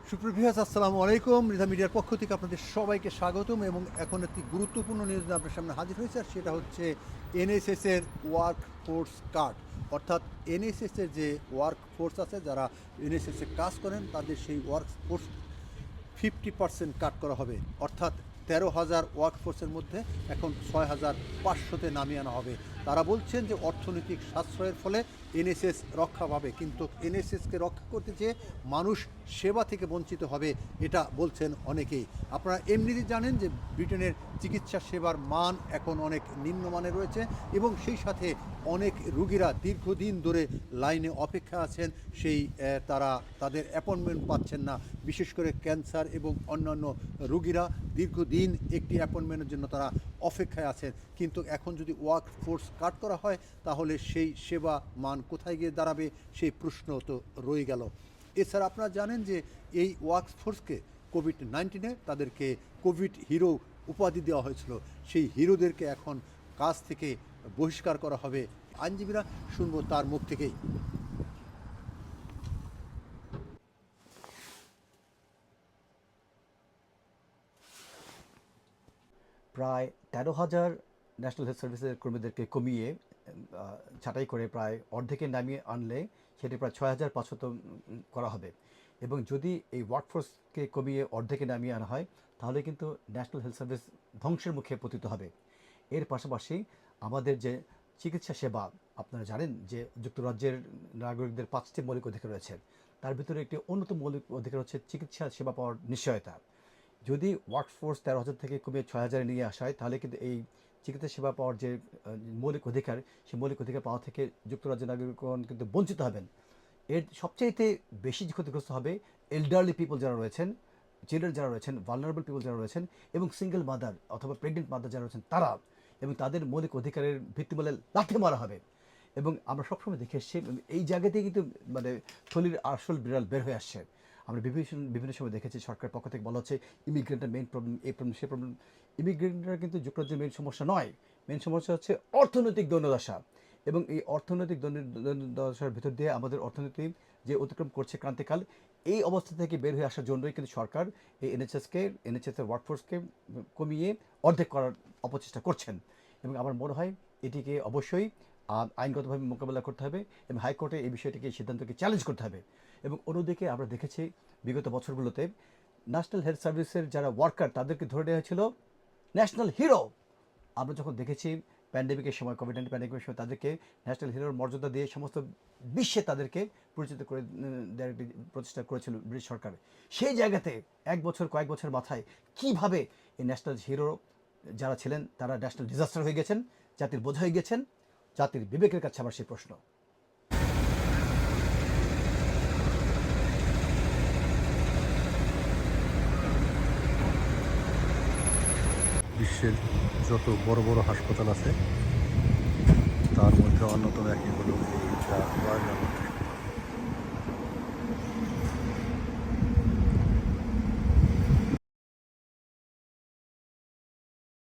সুপ্রভিয়াস আসসালামু আলাইকুম। রিধা মিডিয়ার পক্ষ থেকে আপনাদের সবাইকে স্বাগতম এবং এখন একটি গুরুত্বপূর্ণ নিউজ নিয়ে আপনার সামনে হাজির হয়েছে, আর সেটা হচ্ছে এনএসএসের ওয়ার্ক ফোর্স কার্ড। অর্থাৎ এনএসএসের যে ওয়ার্ক ফোর্স আছে, যারা এনএসএসে কাজ করেন, তাদের সেই ওয়ার্ক ফোর্স 50% কাট করা হবে। অর্থাৎ 13,000 ওয়ার্কফোর্সের মধ্যে এখন 6,500-তে নামিয়ে আনা হবে। তারা বলছেন যে অর্থনৈতিক সাশ্রয়ের ফলে এনএসএস রক্ষা পাবে, কিন্তু এনএসএসকে রক্ষা করতে চেয়ে মানুষ সেবা থেকে বঞ্চিত হবে, এটা বলছেন অনেকেই। আপনারা এমনিতেই জানেন যে ব্রিটেনের চিকিৎসা সেবার মান এখন অনেক নিম্নমানের রয়েছে এবং সেই সাথে অনেক রুগীরা দীর্ঘদিন ধরে লাইনে অপেক্ষা আছেন, তারা তাদের অ্যাপয়েন্টমেন্ট পাচ্ছেন না। বিশেষ করে ক্যান্সার এবং অন্যান্য রুগীরা দীর্ঘদিন একটি অ্যাপয়েন্টমেন্টের জন্য তারা অপেক্ষায় আছেন। কিন্তু এখন যদি ওয়ার্ক ফোর্স কাট করা হয়, তাহলে সেই সেবা মান কোথায় গিয়ে দাঁড়াবে, সেই প্রশ্ন তো রয়ে গেল। এছাড়া আপনারা জানেন যে এই ওয়ার্ক ফোর্সকে কোভিড-19-এ তাদেরকে কোভিড হিরো উপাধি দেওয়া হয়েছিল। সেই হিরোদেরকে এখন কাজ থেকে বহিষ্কার করা হবে। আইনজীবীরা, শুনবো তার মুখ থেকেই। প্রায় 13,000 ন্যাশনাল হেলথ সার্ভিসের কর্মীদেরকে কমিয়ে ছাঁটাই করে প্রায় অর্ধেকে নামিয়ে আনলে সেটি প্রায় 6,500 করা হবে। এবং যদি এই ওয়ার্কফোর্সকে কমিয়ে অর্ধেকে নামিয়ে আনা হয়, তাহলে কিন্তু ন্যাশনাল হেলথ সার্ভিস ধ্বংসের মুখে পতিত হবে। এর পাশাপাশি আমাদের যে চিকিৎসা সেবা, আপনারা জানেন যে যুক্তরাজ্যের নাগরিকদের 5টি মৌলিক অধিকার রয়েছে। তার ভিতরে একটি অন্যতম মৌলিক অধিকার হচ্ছে চিকিৎসা সেবা পাওয়ার নিশ্চয়তা। যদি ওয়ার্কফোর্স 13,000 থেকে কমিয়ে 6,000-এ নিয়ে আসা হয়, তাহলে কিন্তু এই চিকিৎসা সেবা পাওয়ার যে মৌলিক অধিকার, সেই মৌলিক অধিকার পাওয়া থেকে যুক্তরাজ্যের নাগরিকগণ কিন্তু বঞ্চিত হবেন। এর সবচাইতে বেশি ক্ষতিগ্রস্ত হবে এল্ডারলি পিপল যারা রয়েছেন, চিলড্রেন যারা রয়েছেন, ভালনারেবল পিপল যারা রয়েছেন, এবং সিঙ্গেল মাদার অথবা প্রেগনেন্ট মাদার যারা রয়েছেন তারা, এবং তাদের মৌলিক অধিকারের ভিত্তিমূলে লাথি মারা হবে। এবং আমরা সবসময় দেখে এসছি এই জায়গাতেই কিন্তু থলির আসল বিড়াল বের হয়ে আসছে। আমরা বিভিন্ন সময় দেখেছি সরকারের পক্ষ থেকে বলা হচ্ছে ইমিগ্রেন্টের মেইন প্রবলেম, এই প্রবলেম, সে প্রবলেম। ইমিগ্রেন্টরা কিন্তু যুক্তরাজ্যের মেইন সমস্যা নয়। মেইন সমস্যা হচ্ছে অর্থনৈতিক দৈন্যদশা। এবং এই অর্থনৈতিক দৈন্যদশার ভিতর দিয়ে আমাদের অর্থনীতি যে অতিক্রম করছে ক্রান্তিকাল, এই অবস্থা থেকে বের হয়ে আসার জন্যই কিন্তু সরকার এই এনএচএসের ওয়ার্কফোর্সকে কমিয়ে অর্ধেক করার অপচেষ্টা করছেন। এবং আমার মনে হয় এটিকে অবশ্যই আইনগতভাবে মোকাবেলা করতে হবে এবং হাইকোর্টে এই বিষয়টিকে সিদ্ধান্তকে চ্যালেঞ্জ করতে হবে। এবং অন্যদিকে আমরা দেখেছি বিগত বছরগুলোতে ন্যাশনাল হেলথ সার্ভিসের যারা ওয়ার্কার, তাদেরকে ধরে নেওয়া হয়েছিল ন্যাশনাল হিরো। আমরা যখন দেখেছি প্যান্ডেমিকের সময়, কোভিড-19 প্যান্ডেমিকের সময় তাদেরকে ন্যাশনাল হিরোর মর্যাদা দিয়ে সমস্ত বিশ্বে তাদেরকে পরিচিত করে দেওয়ার একটি প্রচেষ্টা করেছিল ব্রিটিশ সরকার। সেই জায়গাতে কয়েক বছর মাথায় কীভাবে এই ন্যাশনাল হিরো যারা ছিলেন তারা ন্যাশনাল ডিজাস্টার হয়ে গেছেন, জাতির বোঝা হয়ে গেছেন, জাতির বিবেকের কাছে আমার সেই প্রশ্ন। বিশ্বের যত বড় বড় হাসপাতাল আছে তার মধ্যে অন্যতম একটি হলো এইটা রয়্যাল